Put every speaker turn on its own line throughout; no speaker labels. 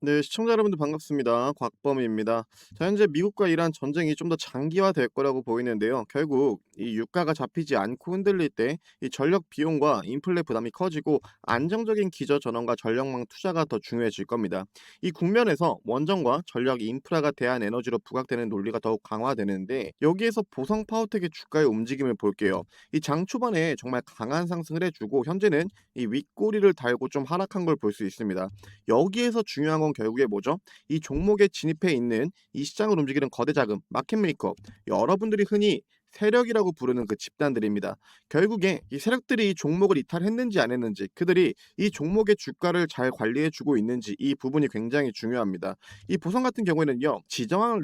네, 시청자 여러분들 반갑습니다. 곽범희입니다. 자, 현재 미국과 이란 전쟁이 좀 더 장기화될 거라고 보이는데요. 결국 이 유가가 잡히지 않고 흔들릴 때 이 전력 비용과 인플레 부담이 커지고 안정적인 기저 전원과 전력망 투자가 더 중요해질 겁니다. 이 국면에서 원전과 전력 인프라가 대한 에너지로 부각되는 논리가 더욱 강화되는데 여기에서 보성 파워텍의 주가의 움직임을 볼게요. 이 장 초반에 정말 강한 상승을 해주고 현재는 이 윗꼬리를 달고 좀 하락한 걸 볼 수 있습니다. 여기에서 중요한 건 결국에 뭐죠? 이 종목에 진입해 있는 이 시장을 움직이는 거대 자금, 마켓 메이커, 여러분들이 흔히 세력이라고 부르는 그 집단들입니다. 결국에 이 세력들이 이 종목을 이탈했는지 안 했는지, 그들이 이 종목의 주가를 잘 관리해주고 있는지 이 부분이 굉장히 중요합니다. 이 보성 같은 경우에는요, 지정한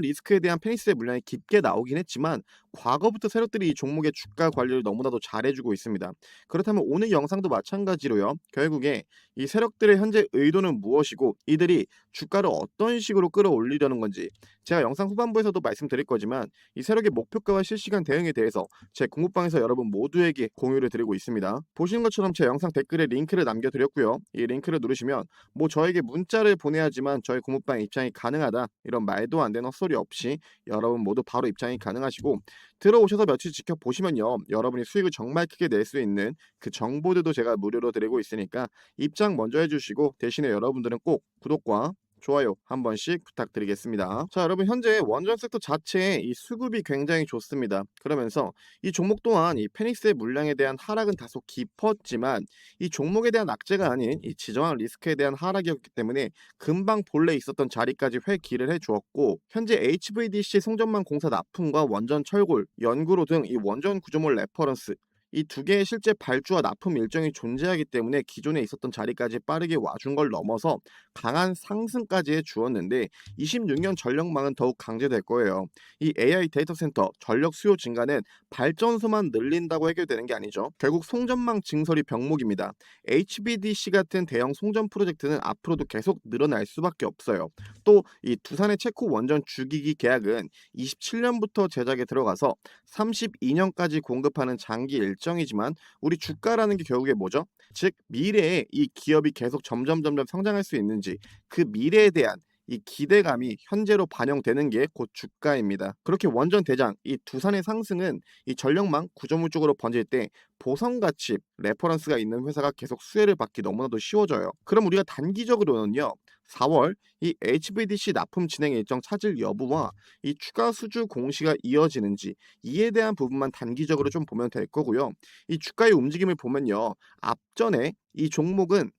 리스크에 대한 페니스의 물량이 깊게 나오긴 했지만 과거부터 세력들이 이 종목의 주가 관리를 너무나도 잘해주고 있습니다. 그렇다면 오늘 영상도 마찬가지로요. 결국에 이 세력들의 현재 의도는 무엇이고 이들이 주가를 어떤 식으로 끌어올리려는 건지 제가 영상 후반부에서도 말씀드릴 거지만 이 세력의 목표가와 실시간 대응에 대해서 제 공부방에서 여러분 모두에게 공유를 드리고 있습니다. 보시는 것처럼 제 영상 댓글에 링크를 남겨드렸고요. 이 링크를 누르시면 뭐 저에게 문자를 보내야지만 저희 공부방 입장이 가능하다 이런 말도 안 되는 헛소리 없이 여러분 모두 바로 입장이 가능하시고 들어오셔서 며칠 지켜보시면요. 여러분이 수익을 정말 크게 낼 수 있는 그 정보들도 제가 무료로 드리고 있으니까 입장 먼저 해주시고 대신에 여러분들은 꼭 구독과 좋아요 한 번씩 부탁드리겠습니다. 자, 여러분 현재 원전 섹터 자체의 이 수급이 굉장히 좋습니다. 그러면서 이 종목 또한 이 페닉스의 물량에 대한 하락은 다소 깊었지만 이 종목에 대한 악재가 아닌 이 지정학 리스크에 대한 하락이었기 때문에 금방 본래 있었던 자리까지 회귀를 해주었고 현재 HVDC 송전망 공사 납품과 원전 철골, 연구로 등 이 원전 구조물 레퍼런스 이 두 개의 실제 발주와 납품 일정이 존재하기 때문에 기존에 있었던 자리까지 빠르게 와준 걸 넘어서 강한 상승까지 해주었는데 26년 전력망은 더욱 강제될 거예요. 이 AI 데이터 센터 전력 수요 증가는 발전소만 늘린다고 해결되는 게 아니죠. 결국 송전망 증설이 병목입니다. HBDC 같은 대형 송전 프로젝트는 앞으로도 계속 늘어날 수밖에 없어요. 또 이 두산의 체코 원전 주기기 계약은 27년부터 제작에 들어가서 32년까지 공급하는 장기 일정이지만 우리 주가라는 게 결국에 뭐죠? 즉 미래에 이 기업이 계속 점점 성장할 수 있는지 그 미래에 대한 이 기대감이 현재로 반영되는 게 곧 주가입니다. 그렇게 원전 대장 이 두산의 상승은 이 전력망 구조물 쪽으로 번질 때 보성 가치 레퍼런스가 있는 회사가 계속 수혜를 받기 너무나도 쉬워져요. 그럼 우리가 단기적으로는요. 4월 이 HVDC 납품 진행 일정 차질 여부와 이 추가 수주 공시가 이어지는지 이에 대한 부분만 단기적으로 좀 보면 될 거고요. 이 주가의 움직임을 보면요. 앞전에 이 종목은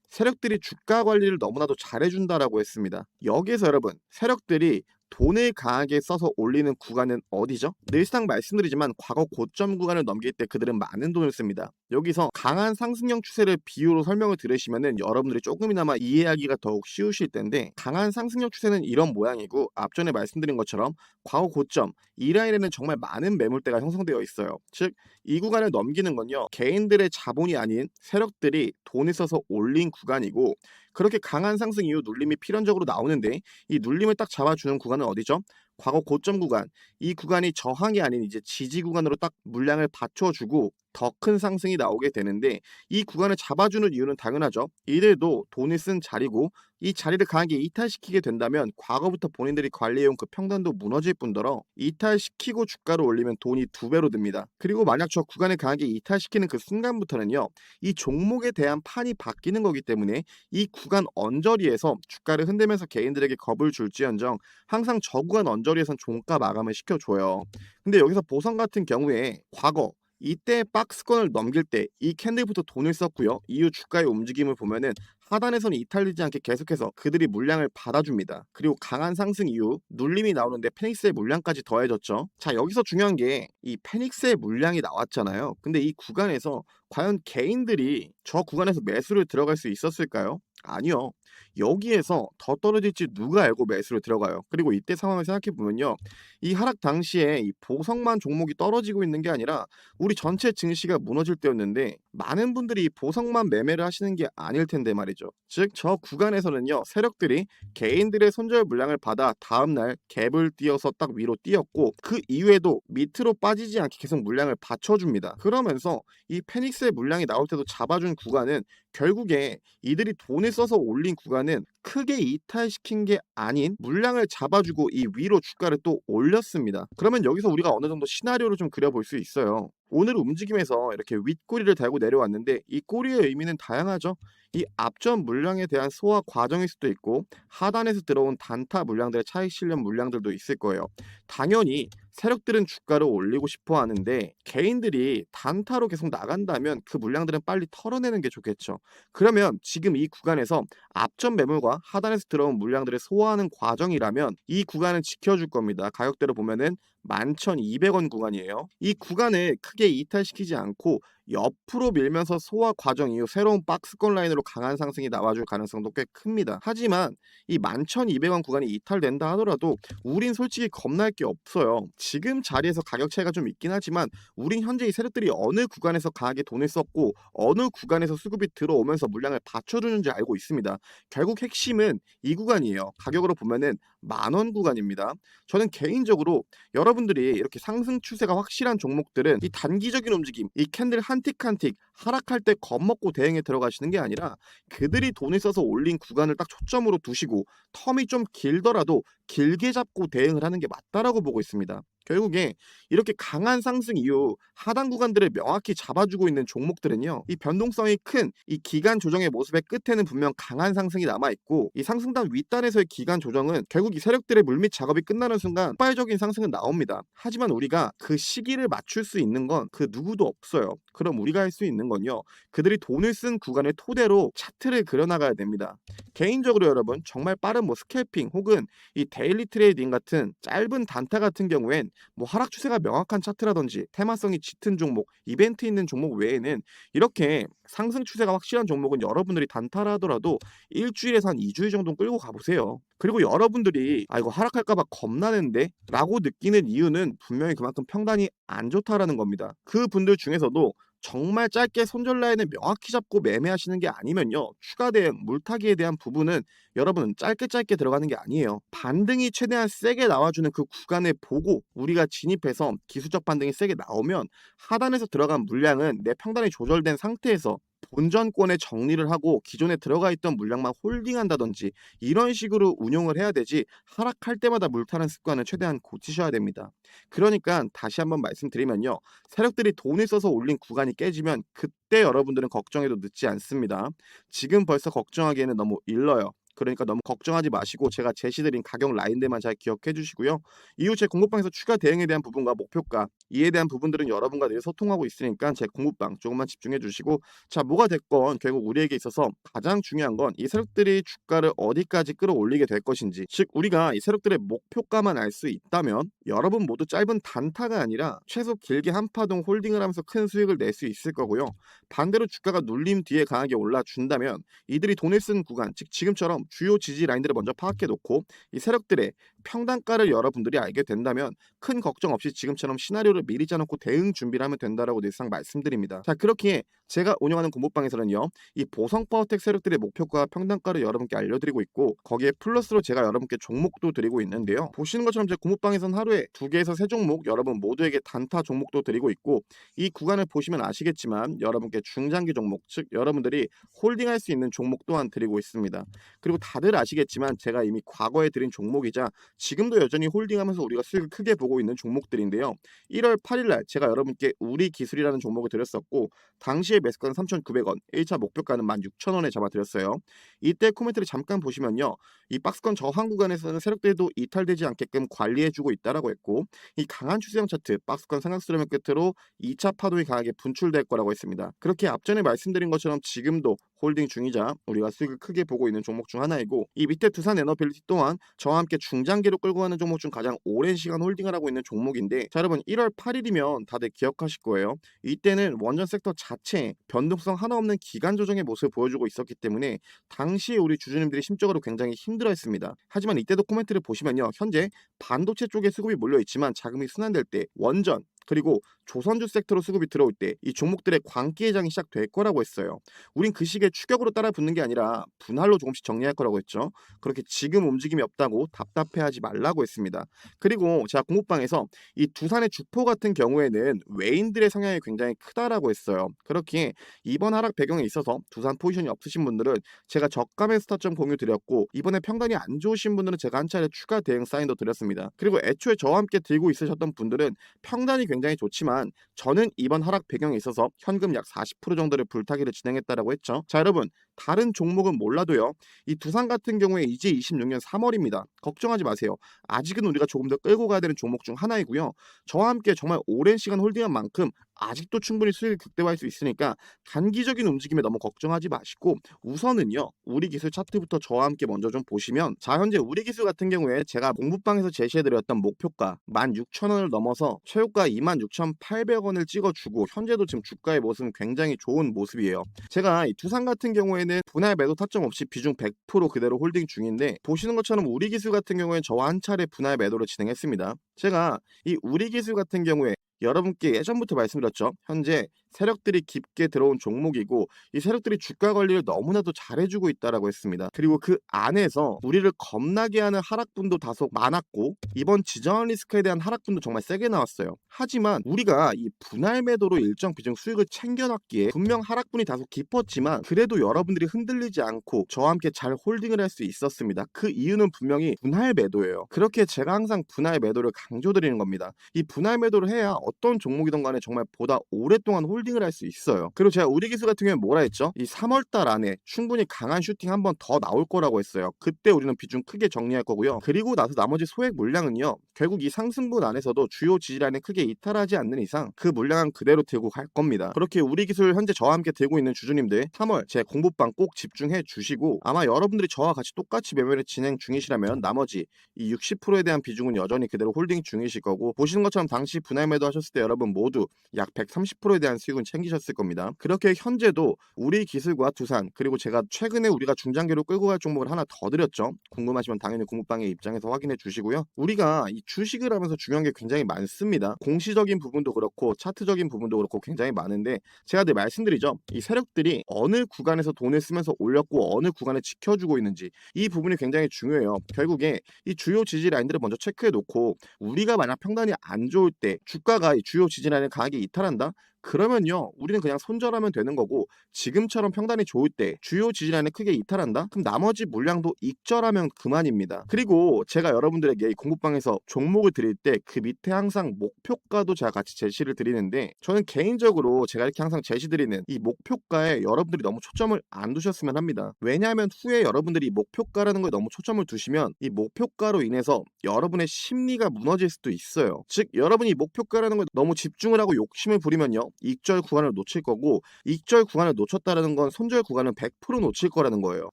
세력들이 주가 관리를 너무나도 잘해준다라고 했습니다. 여기에서 여러분 세력들이 돈을 강하게 써서 올리는 구간은 어디죠? 늘상 말씀드리지만 과거 고점 구간을 넘길 때 그들은 많은 돈을 씁니다. 여기서 강한 상승형 추세를 비유로 설명을 들으시면은 여러분들이 조금이나마 이해하기가 더욱 쉬우실 텐데 강한 상승형 추세는 이런 모양이고 앞전에 말씀드린 것처럼 과거 고점 이 라인에는 정말 많은 매물대가 형성되어 있어요. 즉 이 구간을 넘기는 건요 개인들의 자본이 아닌 세력들이 돈을 써서 올린 구간이고 그렇게 강한 상승 이후 눌림이 필연적으로 나오는데 이 눌림을 딱 잡아주는 구간은 어디죠? 과거 고점 구간 이 구간이 저항이 아닌 이제 지지 구간으로 딱 물량을 받쳐주고 더 큰 상승이 나오게 되는데 이 구간을 잡아주는 이유는 당연하죠. 이들도 돈을 쓴 자리고 이 자리를 강하게 이탈시키게 된다면 과거부터 본인들이 관리해온 그 평단도 무너질 뿐더러 이탈시키고 주가를 올리면 돈이 두 배로 듭니다. 그리고 만약 저 구간을 강하게 이탈시키는 그 순간부터는요. 이 종목에 대한 판이 바뀌는 거기 때문에 이 구간 언저리에서 주가를 흔들면서 개인들에게 겁을 줄지언정 항상 저 구간 언저리에선 종가 마감을 시켜줘요. 근데 여기서 보성 같은 경우에 과거 이때 박스권을 넘길 때 이 캔들부터 돈을 썼고요. 이후 주가의 움직임을 보면은 하단에서는 이탈되지 않게 계속해서 그들이 물량을 받아줍니다. 그리고 강한 상승 이후 눌림이 나오는데 페닉스의 물량까지 더해졌죠. 자, 여기서 중요한 게 이 페닉스의 물량이 나왔잖아요. 근데 이 구간에서 과연 개인들이 저 구간에서 매수를 들어갈 수 있었을까요? 아니요. 여기에서 더 떨어질지 누가 알고 매수를 들어가요. 그리고 이때 상황을 생각해 보면요. 이 하락 당시에 이 보성만 종목이 떨어지고 있는 게 아니라 우리 전체 증시가 무너질 때였는데 많은 분들이 보성만 매매를 하시는 게 아닐 텐데 말이죠. 즉 저 구간에서는요. 세력들이 개인들의 손절 물량을 받아 다음날 갭을 띄어서 딱 위로 띄었고 그 이후에도 밑으로 빠지지 않게 계속 물량을 받쳐줍니다. 그러면서 이 페닉스의 물량이 나올 때도 잡아준 구간은 결국에 이들이 돈을 써서 올린 구간은 크게 이탈시킨 게 아닌 물량을 잡아주고 이 위로 주가를 또 올렸습니다. 그러면 여기서 우리가 어느 정도 시나리오를 좀 그려볼 수 있어요. 오늘 움직임에서 이렇게 윗꼬리를 달고 내려왔는데 이 꼬리의 의미는 다양하죠. 이 앞전 물량에 대한 소화 과정일 수도 있고 하단에서 들어온 단타 물량들의 차익 실현 물량들도 있을 거예요. 당연히 세력들은 주가를 올리고 싶어 하는데 개인들이 단타로 계속 나간다면 그 물량들은 빨리 털어내는 게 좋겠죠. 그러면 지금 이 구간에서 앞전 매물과 하단에서 들어온 물량들을 소화하는 과정이라면 이 구간은 지켜줄 겁니다. 가격대로 보면은 11,200원 구간이에요. 이 구간을 크게 이탈시키지 않고 옆으로 밀면서 소화 과정 이후 새로운 박스권 라인으로 강한 상승이 나와줄 가능성도 꽤 큽니다. 하지만 이 11,200원 구간이 이탈된다 하더라도 우린 솔직히 겁날 게 없어요. 지금 자리에서 가격 차이가 좀 있긴 하지만 우린 현재 이 세력들이 어느 구간에서 강하게 돈을 썼고 어느 구간에서 수급이 들어오면서 물량을 받쳐주는지 알고 있습니다. 결국 핵심은 이 구간이에요. 가격으로 보면은 10,000원 구간입니다. 저는 개인적으로 여러분들이 이렇게 상승 추세가 확실한 종목들은 이 단기적인 움직임, 이 캔들 한 틱 한 틱 하락할 때 겁먹고 대응에 들어가시는 게 아니라 그들이 돈을 써서 올린 구간을 딱 초점으로 두시고 텀이 좀 길더라도 길게 잡고 대응을 하는 게 맞다라고 보고 있습니다. 결국에 이렇게 강한 상승 이후 하단 구간들을 명확히 잡아주고 있는 종목들은요, 이 변동성이 큰 이 기간 조정의 모습의 끝에는 분명 강한 상승이 남아 있고 이 상승단 윗단에서의 기간 조정은 결국 이 세력들의 물밑 작업이 끝나는 순간 폭발적인 상승은 나옵니다. 하지만 우리가 그 시기를 맞출 수 있는 건 그 누구도 없어요. 그럼 우리가 할 수 있는 건요, 그들이 돈을 쓴 구간을 토대로 차트를 그려나가야 됩니다. 개인적으로 여러분 정말 빠른 뭐 스캘핑 혹은 이 데일리 트레이딩 같은 짧은 단타 같은 경우엔 뭐 하락 추세가 명확한 차트라든지 테마성이 짙은 종목, 이벤트 있는 종목 외에는 이렇게 상승 추세가 확실한 종목은 여러분들이 단타라 하더라도 일주일에서 한 2주일 정도 끌고 가보세요. 그리고 여러분들이 아 이거 하락할까봐 겁나는데 라고 느끼는 이유는 분명히 그만큼 평단이 안 좋다라는 겁니다. 그 분들 중에서도 정말 짧게 손절 라인을 명확히 잡고 매매하시는 게 아니면요, 추가 대응, 물타기에 대한 부분은 여러분 짧게 들어가는 게 아니에요. 반등이 최대한 세게 나와주는 그 구간을 보고 우리가 진입해서 기술적 반등이 세게 나오면 하단에서 들어간 물량은 내 평단이 조절된 상태에서 본전권에 정리를 하고 기존에 들어가 있던 물량만 홀딩한다든지 이런 식으로 운용을 해야 되지, 하락할 때마다 물타는 습관을 최대한 고치셔야 됩니다. 그러니까 다시 한번 말씀드리면요, 세력들이 돈을 써서 올린 구간이 깨지면 그때 여러분들은 걱정해도 늦지 않습니다. 지금 벌써 걱정하기에는 너무 일러요. 그러니까 너무 걱정하지 마시고 제가 제시드린 가격 라인들만 잘 기억해 주시고요. 이후 제 공부방에서 추가 대응에 대한 부분과 목표가 이에 대한 부분들은 여러분과 늘 소통하고 있으니까 제 공부방 조금만 집중해 주시고, 자 뭐가 됐건 결국 우리에게 있어서 가장 중요한 건 이 세력들이 주가를 어디까지 끌어올리게 될 것인지, 즉 우리가 이 세력들의 목표가만 알 수 있다면 여러분 모두 짧은 단타가 아니라 최소 길게 한 파동 홀딩을 하면서 큰 수익을 낼 수 있을 거고요. 반대로 주가가 눌림 뒤에 강하게 올라준다면 이들이 돈을 쓴 구간, 즉 지금처럼 주요 지지 라인들을 먼저 파악해 놓고 이 세력들의 평단가를 여러분들이 알게 된다면 큰 걱정 없이 지금처럼 시나리오를 미리 짜놓고 대응 준비를 하면 된다라고 늘상 말씀드립니다. 자, 그렇기에 제가 운영하는 공부방에서는요, 이 보성 파워텍 세력들의 목표가 평단가를 여러분께 알려드리고 있고 거기에 플러스로 제가 여러분께 종목도 드리고 있는데요. 보시는 것처럼 제 공부방에서는 하루에 2개에서 3종목 여러분 모두에게 단타 종목도 드리고 있고, 이 구간을 보시면 아시겠지만 여러분께 중장기 종목, 즉 여러분들이 홀딩할 수 있는 종목 또한 드리고 있습니다. 그리고 다들 아시겠지만 제가 이미 과거에 드린 종목이자 지금도 여전히 홀딩하면서 우리가 수익을 크게 보고 있는 종목들인데요. 1월 8일날 제가 여러분께 우리 기술이라는 종목을 드렸었고 당시에 매수가는 3,900원, 1차 목표가는 16,000원에 잡아드렸어요. 이때 코멘트를 잠깐 보시면요, 이 박스권 저항 구간에서는 세력들도 이탈되지 않게끔 관리해주고 있다라고 했고, 이 강한 추세형 차트 박스권 상향 수렴을 끝으로 2차 파동이 강하게 분출될 거라고 했습니다. 그렇게 앞전에 말씀드린 것처럼 지금도 홀딩 중이자 우리가 수익을 크게 보고 있는 종목 중 하나이고, 이 밑에 두산 에너빌리티 또한 저와 함께 중장기로 끌고 가는 종목 중 가장 오랜 시간 홀딩을 하고 있는 종목인데, 자 여러분 1월 8일이면 다들 기억하실 거예요. 이때는 원전 섹터 자체에 변동성 하나 없는 기간 조정의 모습을 보여주고 있었기 때문에 당시에 우리 주주님들이 심적으로 굉장히 힘들어했습니다. 하지만 이때도 코멘트를 보시면요, 현재 반도체 쪽에 수급이 몰려 있지만 자금이 순환될 때 원전, 그리고 조선주 섹터로 수급이 들어올 때 이 종목들의 광기 회장이 시작될 거라고 했어요. 우린 그 시기에 추격으로 따라 붙는 게 아니라 분할로 조금씩 정리할 거라고 했죠. 그렇게 지금 움직임이 없다고 답답해하지 말라고 했습니다. 그리고 제가 공부방에서 이 두산의 주포 같은 경우에는 외인들의 성향이 굉장히 크다라고 했어요. 그렇기에 이번 하락 배경에 있어서 두산 포지션이 없으신 분들은 제가 저가의 스타점 공유 드렸고, 이번에 평단이 안 좋으신 분들은 제가 한 차례 추가 대응 사인도 드렸습니다. 그리고 애초에 저와 함께 들고 있으셨던 분들은 평단이 굉장히 좋지만 저는 이번 하락 배경에 있어서 현금 약 40% 정도를 불타기를 진행했다라고 했죠. 자, 여러분, 다른 종목은 몰라도요, 이 두산 같은 경우에 이제 26년 3월입니다. 걱정하지 마세요. 아직은 우리가 조금 더 끌고 가야 되는 종목 중 하나이고요. 저와 함께 정말 오랜 시간 홀딩한 만큼 아직도 충분히 수익을 극대화할 수 있으니까 단기적인 움직임에 너무 걱정하지 마시고, 우선은요, 우리 기술 차트부터 저와 함께 먼저 좀 보시면, 자, 현재 우리 기술 같은 경우에 제가 공부방에서 제시해드렸던 목표가 16,000원을 넘어서 최고가 26,800원을 찍어주고, 현재도 지금 주가의 모습은 굉장히 좋은 모습이에요. 제가 이 두산 같은 경우에는 분할 매도 타점 없이 비중 100% 그대로 홀딩 중인데, 보시는 것처럼 우리 기술 같은 경우에 저와 한 차례 분할 매도를 진행했습니다. 제가 이 우리 기술 같은 경우에 여러분께 예전부터 말씀드렸죠. 현재 세력들이 깊게 들어온 종목이고, 이 세력들이 주가 관리를 너무나도 잘해주고 있다라고 했습니다. 그리고 그 안에서 우리를 겁나게 하는 하락분도 다소 많았고, 이번 지정한 리스크에 대한 하락분도 정말 세게 나왔어요. 하지만 우리가 이 분할 매도로 일정 비중 수익을 챙겨놨기에 분명 하락분이 다소 깊었지만 그래도 여러분들이 흔들리지 않고 저와 함께 잘 홀딩을 할 수 있었습니다. 그 이유는 분명히 분할 매도예요. 그렇게 제가 항상 분할 매도를 강조드리는 겁니다. 이 분할 매도를 해야 어떤 종목이든 간에 정말 보다 오랫동안 홀딩을 할 수 있어요. 그리고 제가 우리 기술 같은 경우에 뭐라 했죠? 이 3월달 안에 충분히 강한 슈팅 한 번 더 나올 거라고 했어요. 그때 우리는 비중 크게 정리할 거고요. 그리고 나서 나머지 소액 물량은요, 결국 이 상승분 안에서도 주요 지지라인에 크게 이탈하지 않는 이상 그 물량은 그대로 들고 갈 겁니다. 그렇게 우리 기술 현재 저와 함께 들고 있는 주주님들 3월 제 공부방 꼭 집중해 주시고, 아마 여러분들이 저와 같이 똑같이 매매를 진행 중이시라면 나머지 이 60%에 대한 비중은 여전히 그대로 홀딩 중이실 거고, 보시는 것처럼 당시 분할 매도 하셨을 때 여러분 모두 약 130%에 대한 수익은 챙기셨을 겁니다. 그렇게 현재도 우리 기술과 두산, 그리고 제가 최근에 우리가 중장기로 끌고 갈 종목을 하나 더 드렸죠. 궁금하시면 당연히 공부방의 입장에서 확인해 주시고요. 우리가 이 주식을 하면서 중요한 게 굉장히 많습니다. 공시적인 부분도 그렇고 차트적인 부분도 그렇고 굉장히 많은데, 제가 늘 말씀드리죠. 이 세력들이 어느 구간에서 돈을 쓰면서 올렸고 어느 구간을 지켜주고 있는지, 이 부분이 굉장히 중요해요. 결국에 이 주요 지지 라인들을 먼저 체크해 놓고, 우리가 만약 평단이 안 좋을 때 주가가 이 주요 지지 라인을 강하게 이탈한다? 그러면요, 우리는 그냥 손절하면 되는 거고, 지금처럼 평단이 좋을 때 주요 지지라인을 크게 이탈한다? 그럼 나머지 물량도 익절하면 그만입니다. 그리고 제가 여러분들에게 이 공부방에서 종목을 드릴 때 그 밑에 항상 목표가도 제가 같이 제시를 드리는데, 저는 개인적으로 제가 이렇게 항상 제시 드리는 이 목표가에 여러분들이 너무 초점을 안 두셨으면 합니다. 왜냐하면 후에 여러분들이 목표가라는 거에 너무 초점을 두시면 이 목표가로 인해서 여러분의 심리가 무너질 수도 있어요. 즉, 여러분이 목표가라는 거에 너무 집중을 하고 욕심을 부리면요, 익절 구간을 놓칠 거고, 익절 구간을 놓쳤다라는 건 손절 구간은 100% 놓칠 거라는 거예요.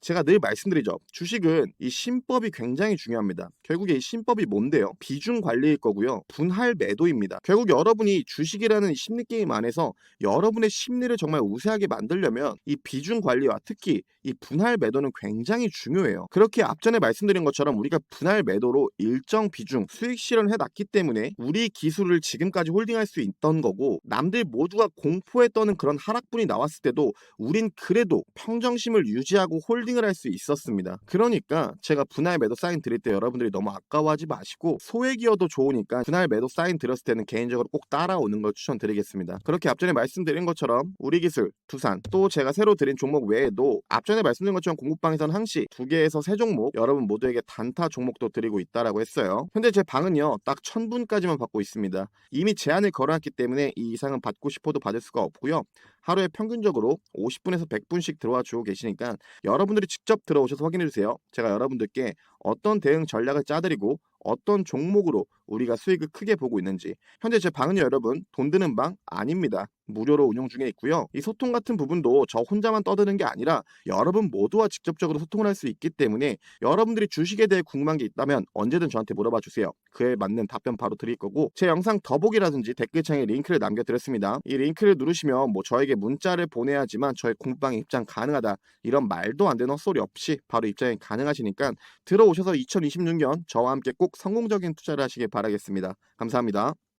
제가 늘 말씀드리죠. 주식은 이 심법이 굉장히 중요합니다. 결국에 이 심법이 뭔데요? 비중 관리일 거고요. 분할 매도입니다. 결국 여러분이 주식이라는 이 심리 게임 안에서 여러분의 심리를 정말 우세하게 만들려면 이 비중 관리와 특히 이 분할 매도는 굉장히 중요해요. 그렇게 앞전에 말씀드린 것처럼 우리가 분할 매도로 일정 비중 수익 실현해 놨기 때문에 우리 기술을 지금까지 홀딩할 수 있던 거고, 남들 모두가 공포에 떠는 그런 하락분이 나왔을 때도 우린 그래도 평정심을 유지하고 홀딩을 할 수 있었습니다. 그러니까 제가 분할 매도 사인 드릴 때 여러분들이 너무 아까워하지 마시고, 소액이어도 좋으니까 분할 매도 사인 드렸을 때는 개인적으로 꼭 따라오는 걸 추천드리겠습니다. 그렇게 앞전에 말씀드린 것처럼 우리 기술, 두산, 또 제가 새로 드린 종목 외에도 앞전에 말씀드린 것처럼 공부방에서는 항시 2개에서 3종목 여러분 모두에게 단타 종목도 드리고 있다라고 했어요. 현재 제 방은요, 딱 1000분까지만 받고 있습니다. 이미 제한을 걸어놨기 때문에 이 이상은 받고 싶어도 받을 수가 없고요. 하루에 평균적으로 50분에서 100분씩 들어와 주고 계시니까 여러분들이 직접 들어오셔서 확인해 주세요. 제가 여러분들께 어떤 대응 전략을 짜드리고 어떤 종목으로 우리가 수익을 크게 보고 있는지. 현재 제 방은요, 여러분 돈 드는 방 아닙니다. 무료로 운영 중에 있고요. 이 소통 같은 부분도 저 혼자만 떠드는 게 아니라 여러분 모두와 직접적으로 소통을 할 수 있기 때문에 여러분들이 주식에 대해 궁금한 게 있다면 언제든 저한테 물어봐 주세요. 그에 맞는 답변 바로 드릴 거고, 제 영상 더보기라든지 댓글창에 링크를 남겨드렸습니다. 이 링크를 누르시면 뭐 저에게 문자를 보내야지만 저의 공부방에 입장 가능하다, 이런 말도 안 되는 헛소리 없이 바로 입장이 가능하시니까 들어오셔서 2026년 저와 함께 꼭 성공적인 투자를 하시길 바라겠습니다. 감사합니다.